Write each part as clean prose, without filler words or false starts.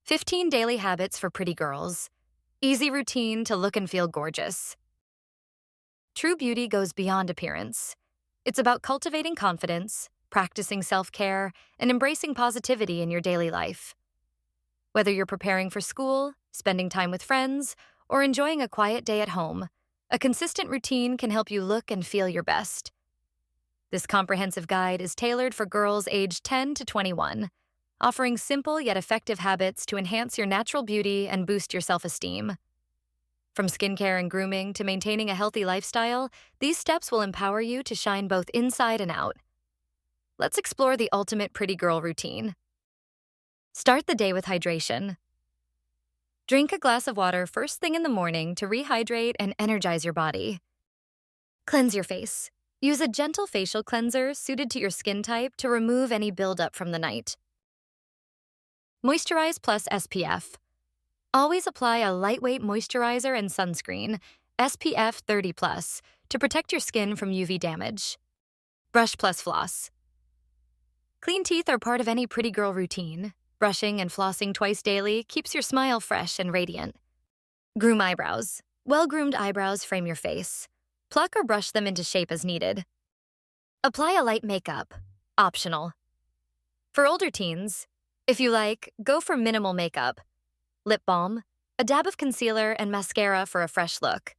15 daily habits for pretty girls. Easy routine to look and feel gorgeous. True beauty goes beyond appearance. It's about cultivating confidence, practicing self-care, and embracing positivity in your daily life. Whether you're preparing for school, spending time with friends, or enjoying a quiet day at home, a consistent routine can help you look and feel your best. This comprehensive guide is tailored for girls aged 10 to 21, offering simple yet effective habits to enhance your natural beauty and boost your self-esteem. From skincare and grooming to maintaining a healthy lifestyle, these steps will empower you to shine both inside and out. Let's explore the ultimate pretty girl routine. Start the day with hydration. Drink a glass of water first thing in the morning to rehydrate and energize your body. Cleanse your face. Use a gentle facial cleanser suited to your skin type to remove any buildup from the night. Moisturize plus SPF. Always apply a lightweight moisturizer and sunscreen, SPF 30+, to protect your skin from UV damage. Brush plus floss. Clean teeth are part of any pretty girl routine. Brushing and flossing twice daily keeps your smile fresh and radiant. Groom eyebrows. Well-groomed eyebrows frame your face. Pluck or brush them into shape as needed. Apply a light makeup. Optional. For older teens, if you like, go for minimal makeup. Lip balm, a dab of concealer, and mascara for a fresh look.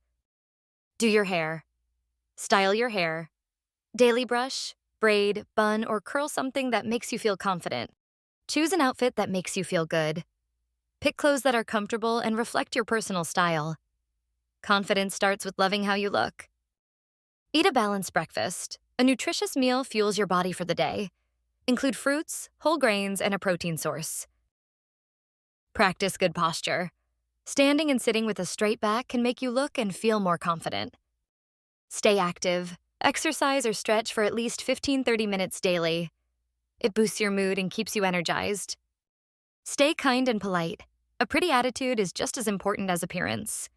Do your hair. Style your hair. Daily brush, braid, bun, or curl something that makes you feel confident. Choose an outfit that makes you feel good. Pick clothes that are comfortable and reflect your personal style. Confidence starts with loving how you look. Eat a balanced breakfast. A nutritious meal fuels your body for the day. Include fruits, whole grains, and a protein source. Practice good posture. Standing and sitting with a straight back can make you look and feel more confident. Stay active. Exercise or stretch for at least 15-30 minutes daily. It boosts your mood and keeps you energized. Stay kind and polite. A pretty attitude is just as important as appearance.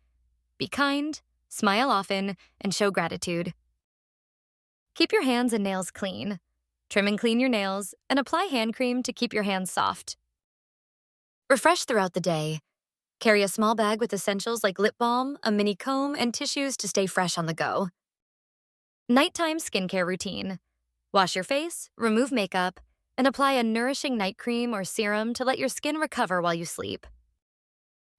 Be kind, smile often, and show gratitude. Keep your hands and nails clean. Trim and clean your nails, and apply hand cream to keep your hands soft. Refresh throughout the day. Carry a small bag with essentials like lip balm, a mini comb, and tissues to stay fresh on the go. Nighttime skincare routine. Wash your face, remove makeup, and apply a nourishing night cream or serum to let your skin recover while you sleep.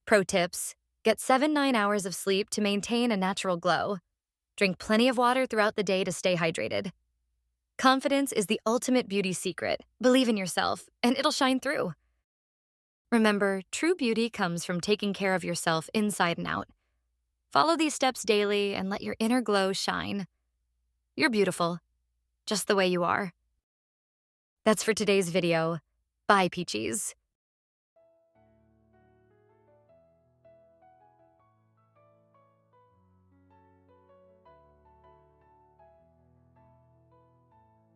Pro tips: get 7-9 hours of sleep to maintain a natural glow. Drink plenty of water throughout the day to stay hydrated. Confidence is the ultimate beauty secret. Believe in yourself, and it'll shine through. Remember, true beauty comes from taking care of yourself inside and out. Follow these steps daily and let your inner glow shine. You're beautiful, just the way you are. That's for today's video. Bye, Peachies.